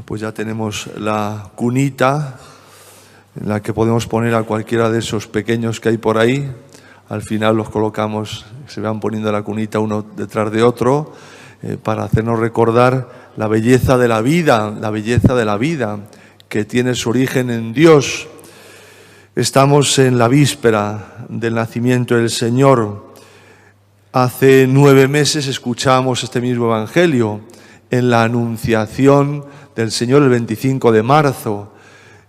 pues ya tenemos la cunita en la que podemos poner a cualquiera de esos pequeños que hay por ahí. Al final los colocamos, se van poniendo la cunita uno detrás de otro, para hacernos recordar la belleza de la vida que tiene su origen en Dios. Estamos en la víspera del nacimiento del Señor. Hace 9 meses escuchamos este mismo Evangelio en la Anunciación del Señor el 25 de marzo.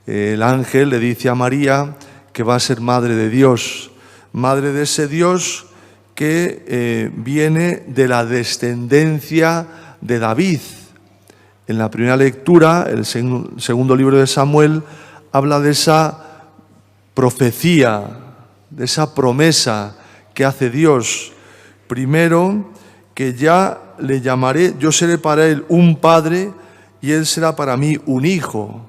El ángel le dice a María que va a ser madre de Dios, madre de ese Dios que viene de la descendencia de David. En la primera lectura, el segundo libro de Samuel, habla de esa profecía, de esa promesa que hace Dios. Primero, que ya le llamaré, yo seré para él un padre y él será para mí un hijo.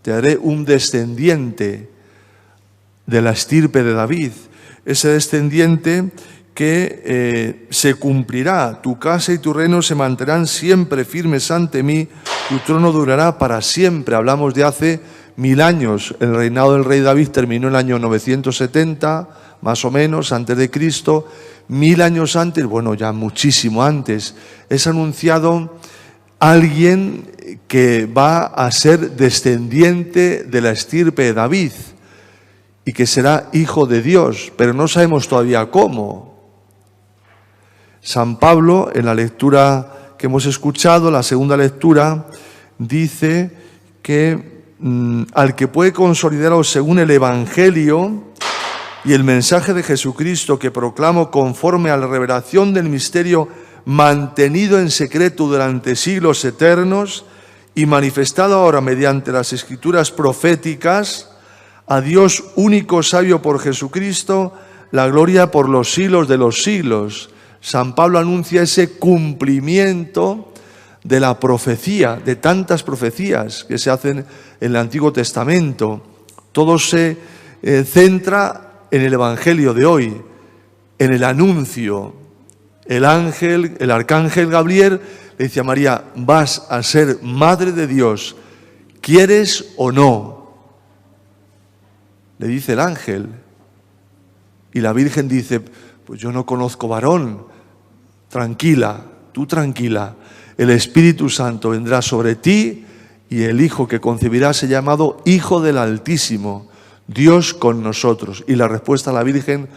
Te haré un descendiente de la estirpe de David. Ese descendiente que se cumplirá. Tu casa y tu reino se mantendrán siempre firmes ante mí. Tu trono durará para siempre. Hablamos de hace 1000 años. El reinado del rey David terminó en el año 970, más o menos, antes de Cristo. 1000 años antes, bueno, ya muchísimo antes, es anunciado alguien que va a ser descendiente de la estirpe de David y que será hijo de Dios, pero no sabemos todavía cómo. San Pablo, en la lectura que hemos escuchado, la segunda lectura, dice que al que puede consolidaros según el Evangelio y el mensaje de Jesucristo que proclamo conforme a la revelación del misterio mantenido en secreto durante siglos eternos y manifestado ahora mediante las escrituras proféticas, a Dios único sabio por Jesucristo, la gloria por los siglos de los siglos. San Pablo anuncia ese cumplimiento de la profecía, de tantas profecías que se hacen en el Antiguo Testamento. Todo se centra en el Evangelio de hoy, en el anuncio. El arcángel Gabriel le dice a María, vas a ser madre de Dios, ¿quieres o no? Le dice el ángel. Y la Virgen dice, pues yo no conozco varón. Tranquila, tú tranquila. El Espíritu Santo vendrá sobre ti y el Hijo que concebirás será llamado Hijo del Altísimo, Dios con nosotros. Y la respuesta a la Virgen,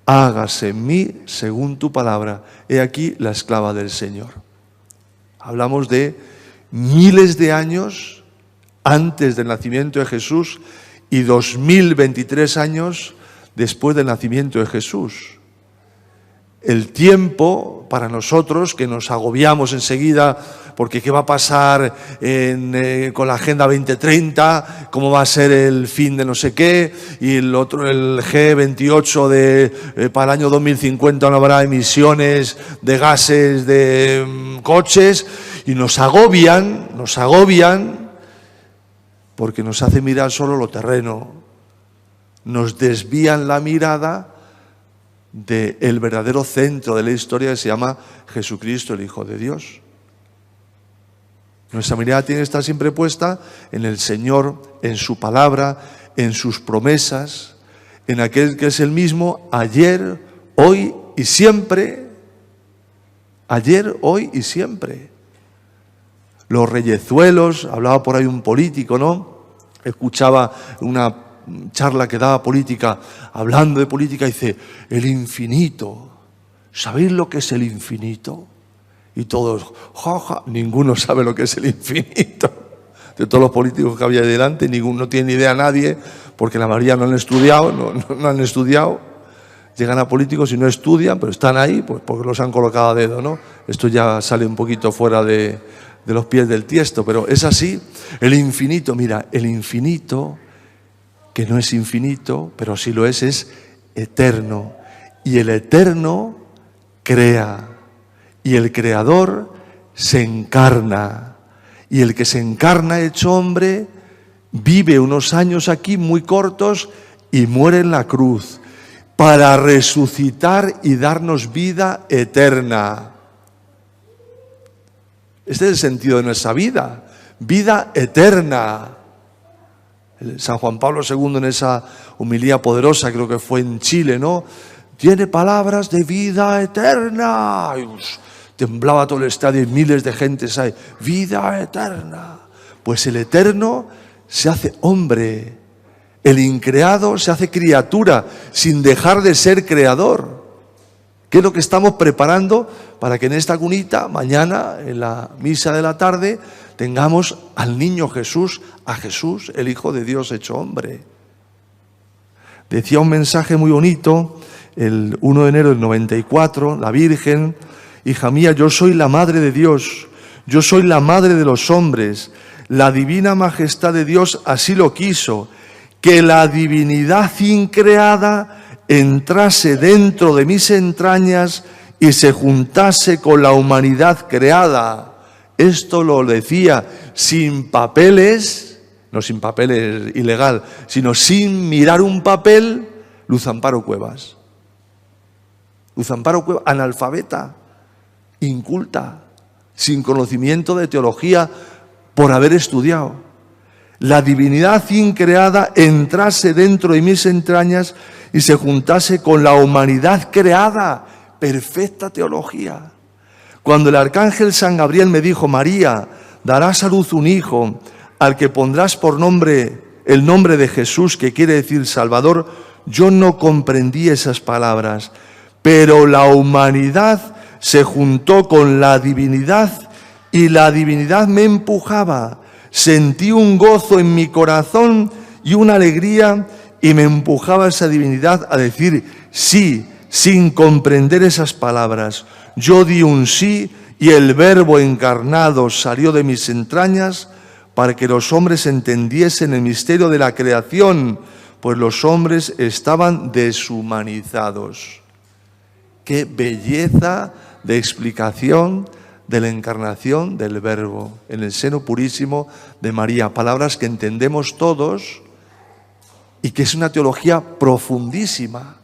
hágase en mí según tu palabra. He aquí la esclava del Señor. Hablamos de miles de años antes del nacimiento de Jesús y 2023 años después del nacimiento de Jesús. El tiempo para nosotros, que nos agobiamos enseguida, porque qué va a pasar con la Agenda 2030, cómo va a ser el fin de no sé qué, y el otro, el G28 para el año 2050 no habrá emisiones de gases de coches, y nos agobian, porque nos hace mirar solo lo terreno, nos desvían la mirada del verdadero centro de la historia que se llama Jesucristo, el Hijo de Dios. Nuestra mirada tiene que estar siempre puesta en el Señor, en su palabra, en sus promesas, en aquel que es el mismo ayer, hoy y siempre. Ayer, hoy y siempre. Los reyezuelos, hablaba por ahí un político, ¿no? Escuchaba una charla que daba política, hablando de política, dice, el infinito. ¿Sabéis lo que es el infinito? Y todos, jaja, ninguno sabe lo que es el infinito. De todos los políticos que había ahí delante, ninguno, no tiene ni idea nadie, porque la mayoría no han estudiado, no han estudiado. Llegan a políticos y no estudian, pero están ahí, pues porque los han colocado a dedo, ¿no? Esto ya sale un poquito fuera de los pies del tiesto, pero es así. El infinito, mira, el infinito, que no es infinito, pero sí lo es eterno. Y el eterno crea. Y el creador se encarna. Y el que se encarna hecho hombre vive unos años aquí muy cortos y muere en la cruz para resucitar y darnos vida eterna. Este es el sentido de nuestra vida. vida eterna. San Juan Pablo II en esa homilía poderosa, creo que fue en Chile, ¿no? Tiene palabras de vida eterna. Y, temblaba todo el estadio y miles de gentes ahí. Vida eterna. Pues el eterno se hace hombre. El increado se hace criatura sin dejar de ser creador. ¿Qué es lo que estamos preparando para que en esta cunita, mañana, en la misa de la tarde, tengamos al niño Jesús, a Jesús, el Hijo de Dios hecho hombre? Decía un mensaje muy bonito, el 1 de enero del 94, la Virgen: hija mía, yo soy la Madre de Dios, yo soy la Madre de los hombres, la divina majestad de Dios así lo quiso, que la divinidad increada entrase dentro de mis entrañas y se juntase con la humanidad creada. Esto lo decía sin papeles, no sin papeles ilegal, sino sin mirar un papel, Luz Amparo Cuevas. Luz Amparo Cuevas, analfabeta, inculta, sin conocimiento de teología por haber estudiado. La divinidad increada entrase dentro de mis entrañas y se juntase con la humanidad creada. Perfecta teología. Cuando el arcángel San Gabriel me dijo: María, darás a luz un hijo, al que pondrás por nombre el nombre de Jesús, que quiere decir Salvador, yo no comprendí esas palabras, pero la humanidad se juntó con la divinidad y la divinidad me empujaba. Sentí un gozo en mi corazón y una alegría, y me empujaba esa divinidad a decir sí, sin comprender esas palabras. Yo di un sí y el Verbo encarnado salió de mis entrañas para que los hombres entendiesen el misterio de la creación, pues los hombres estaban deshumanizados. ¡Qué belleza de explicación de la encarnación del Verbo en el seno purísimo de María! Palabras que entendemos todos y que es una teología profundísima.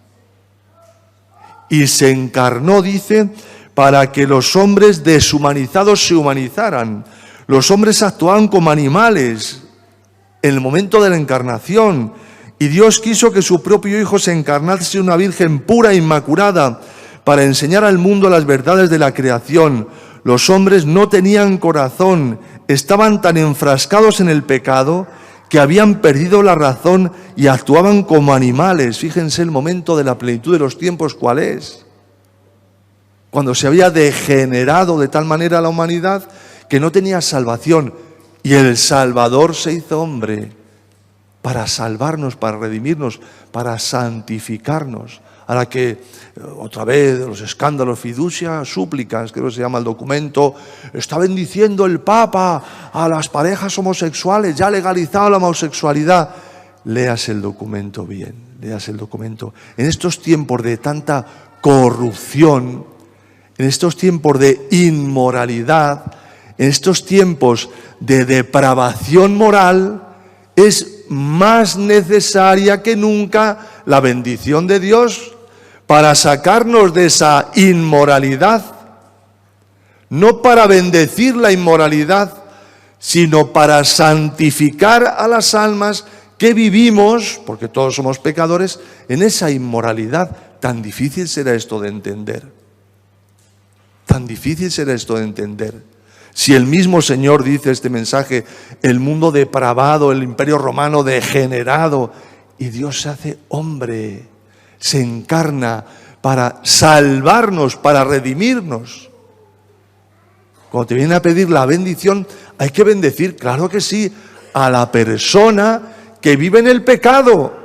Y se encarnó, dice, para que los hombres deshumanizados se humanizaran. Los hombres actuaban como animales en el momento de la encarnación, y Dios quiso que su propio Hijo se encarnase en una virgen pura e inmaculada para enseñar al mundo las verdades de la creación. Los hombres no tenían corazón, estaban tan enfrascados en el pecado que habían perdido la razón y actuaban como animales. Fíjense el momento de la plenitud de los tiempos, ¿cuál es? Cuando se había degenerado de tal manera la humanidad que no tenía salvación, y el Salvador se hizo hombre para salvarnos, para redimirnos, para santificarnos. A la que, otra vez, los escándalos, fiducia, súplicas, creo que se llama el documento, está bendiciendo el Papa a las parejas homosexuales, ya ha legalizado la homosexualidad. Leas el documento bien, leas el documento. En estos tiempos de tanta corrupción, en estos tiempos de inmoralidad, en estos tiempos de depravación moral, es más necesaria que nunca la bendición de Dios para sacarnos de esa inmoralidad, no para bendecir la inmoralidad, sino para santificar a las almas que vivimos, porque todos somos pecadores, en esa inmoralidad. Tan difícil será esto de entender, tan difícil será esto de entender. Si el mismo Señor dice este mensaje, el mundo depravado, el imperio romano degenerado, y Dios se hace hombre, se encarna para salvarnos, para redimirnos. Cuando te viene a pedir la bendición, hay que bendecir, claro que sí, a la persona que vive en el pecado,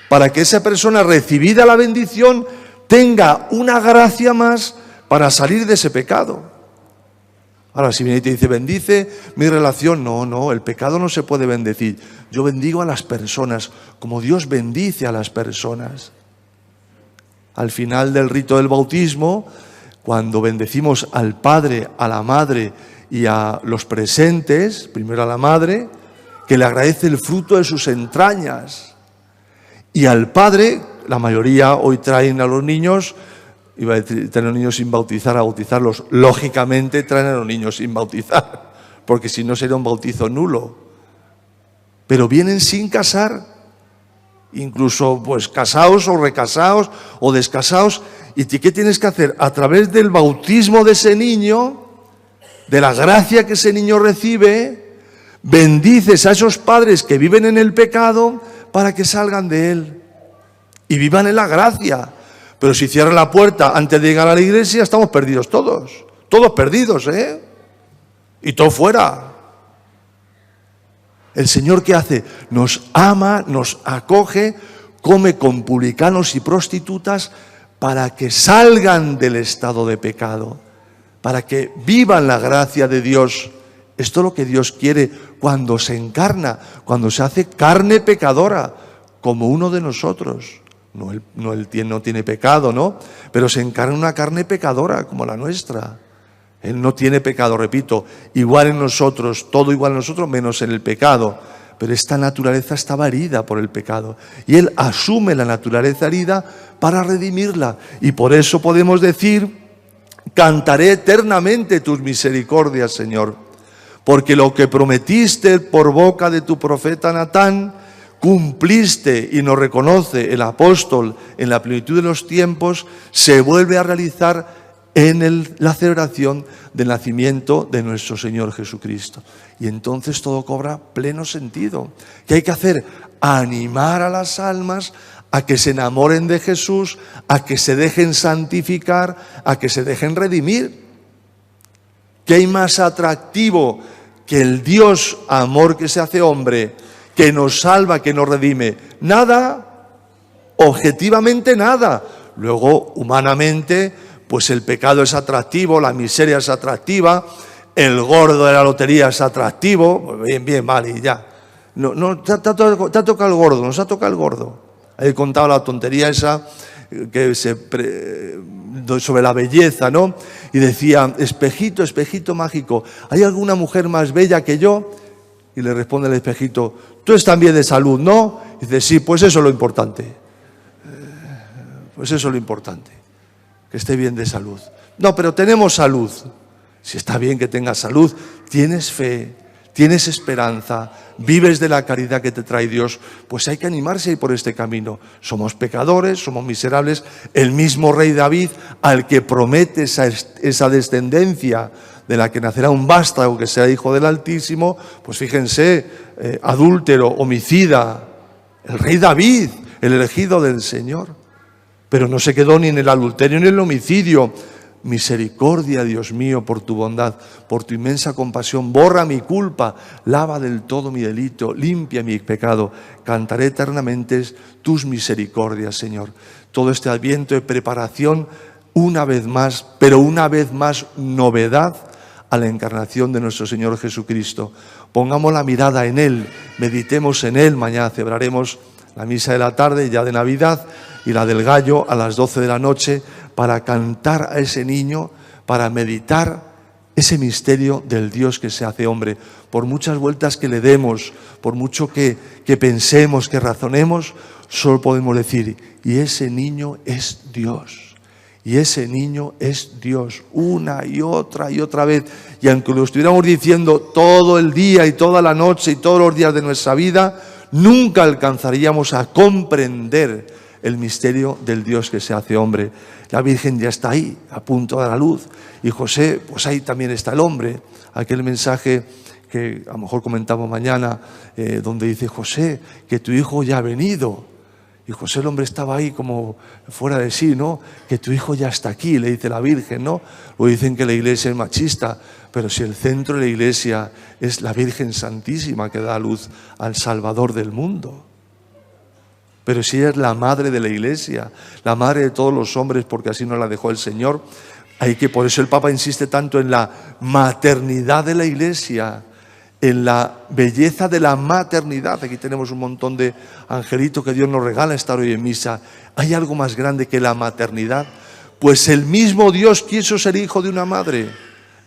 para que esa persona, recibida la bendición, tenga una gracia más para salir de ese pecado. Ahora, si viene y te dice, bendice mi relación, no, el pecado no se puede bendecir. Yo bendigo a las personas, como Dios bendice a las personas. Al final del rito del bautismo, cuando bendecimos al Padre, a la Madre y a los presentes, primero a la Madre, que le agradece el fruto de sus entrañas, y al Padre, la mayoría hoy traen a los niños, iba a decir, traen a los niños sin bautizar, a bautizarlos. Lógicamente traen a los niños sin bautizar, porque si no sería un bautizo nulo. Pero vienen sin casar, incluso pues casados o recasados o descasados. ¿Y qué tienes que hacer? A través del bautismo de ese niño, de la gracia que ese niño recibe, bendices a esos padres que viven en el pecado para que salgan de él y vivan en la gracia. Pero si cierran la puerta antes de llegar a la iglesia, estamos perdidos todos perdidos, y todo fuera. El Señor, ¿qué hace? Nos ama, nos acoge, come con publicanos y prostitutas para que salgan del estado de pecado, para que vivan la gracia de Dios. Esto es lo que Dios quiere cuando se encarna, cuando se hace carne pecadora, como uno de nosotros. Él no tiene pecado, ¿no? Pero se encarna una carne pecadora como la nuestra. Él no tiene pecado, repito, igual en nosotros, todo igual en nosotros, menos en el pecado. Pero esta naturaleza estaba herida por el pecado. Y Él asume la naturaleza herida para redimirla. Y por eso podemos decir: cantaré eternamente tus misericordias, Señor. Porque lo que prometiste por boca de tu profeta Natán, cumpliste, y nos reconoce el apóstol en la plenitud de los tiempos, se vuelve a realizar en la celebración del nacimiento de nuestro Señor Jesucristo. Y entonces todo cobra pleno sentido. ¿Qué hay que hacer? Animar a las almas a que se enamoren de Jesús, a que se dejen santificar, a que se dejen redimir. ¿Qué hay más atractivo que el Dios amor que se hace hombre, que nos salva, que nos redime? Nada, objetivamente nada. Luego, humanamente, pues el pecado es atractivo, la miseria es atractiva, el gordo de la lotería es atractivo, bien, vale, y ya. No, te ha tocado el gordo, nos ha tocado el gordo. He contado la tontería esa sobre la belleza, ¿no? Y decía: espejito, espejito mágico, ¿hay alguna mujer más bella que yo? Y le responde el espejito: tú estás bien de salud, ¿no? Y dice: sí, pues eso es lo importante. Pues eso es lo importante, que esté bien de salud. No, pero tenemos salud. Si está bien que tengas salud, tienes fe, tienes esperanza, vives de la caridad que te trae Dios, pues hay que animarse a ir por este camino. Somos pecadores, somos miserables. El mismo rey David, al que promete esa descendencia de la que nacerá un vástago que sea hijo del Altísimo, pues fíjense, adúltero, homicida, el rey David, el elegido del Señor. Pero no se quedó ni en el adulterio ni en el homicidio. Misericordia, Dios mío, por tu bondad, por tu inmensa compasión, borra mi culpa, lava del todo mi delito, limpia mi pecado. Cantaré eternamente tus misericordias, Señor. Todo este adviento de preparación, una vez más, pero una vez más, novedad a la encarnación de nuestro Señor Jesucristo. Pongamos la mirada en Él, meditemos en Él. Mañana celebraremos la misa de la tarde, ya de Navidad, y la del gallo a las 12 de la noche, para cantar a ese niño, para meditar ese misterio del Dios que se hace hombre. Por muchas vueltas que le demos, por mucho que pensemos, que razonemos, solo podemos decir: y ese niño es Dios. Y ese niño es Dios, una y otra vez. Y aunque lo estuviéramos diciendo todo el día y toda la noche y todos los días de nuestra vida, nunca alcanzaríamos a comprender el misterio del Dios que se hace hombre. La Virgen ya está ahí, a punto de dar a luz. Y José, pues ahí también está el hombre. Aquel mensaje que a lo mejor comentamos mañana, donde dice: José, que tu hijo ya ha venido. Y José, el hombre, estaba ahí como fuera de sí, ¿no? Que tu hijo ya está aquí, le dice la Virgen, ¿no? O dicen que la Iglesia es machista, pero si el centro de la Iglesia es la Virgen Santísima, que da a luz al Salvador del mundo. Pero si ella es la madre de la Iglesia, la madre de todos los hombres, porque así nos la dejó el Señor, por eso el Papa insiste tanto en la maternidad de la Iglesia, en la belleza de la maternidad. Aquí tenemos un montón de angelitos que Dios nos regala estar hoy en misa. ¿Hay algo más grande que la maternidad? Pues el mismo Dios quiso ser hijo de una madre.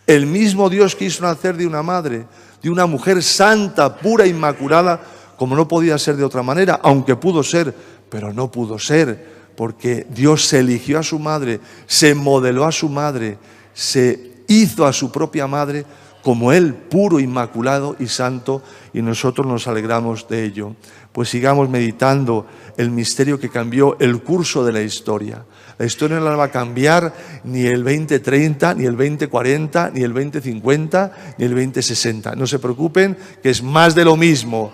El mismo Dios quiso nacer de una madre, de una mujer santa, pura, inmaculada, como no podía ser de otra manera, aunque pudo ser, pero no pudo ser, porque Dios se eligió a su madre, se modeló a su madre, se hizo a su propia madre como Él, puro, inmaculado y santo, y nosotros nos alegramos de ello. Pues sigamos meditando el misterio que cambió el curso de la historia. La historia no la va a cambiar ni el 2030, ni el 2040, ni el 2050, ni el 2060. No se preocupen, que es más de lo mismo.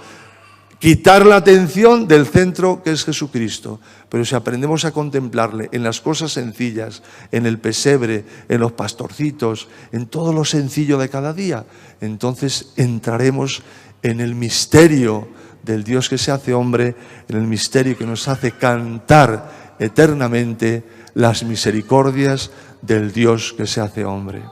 Quitar la atención del centro que es Jesucristo. Pero si aprendemos a contemplarle en las cosas sencillas, en el pesebre, en los pastorcitos, en todo lo sencillo de cada día, entonces entraremos en el misterio del Dios que se hace hombre, en el misterio que nos hace cantar eternamente las misericordias del Dios que se hace hombre.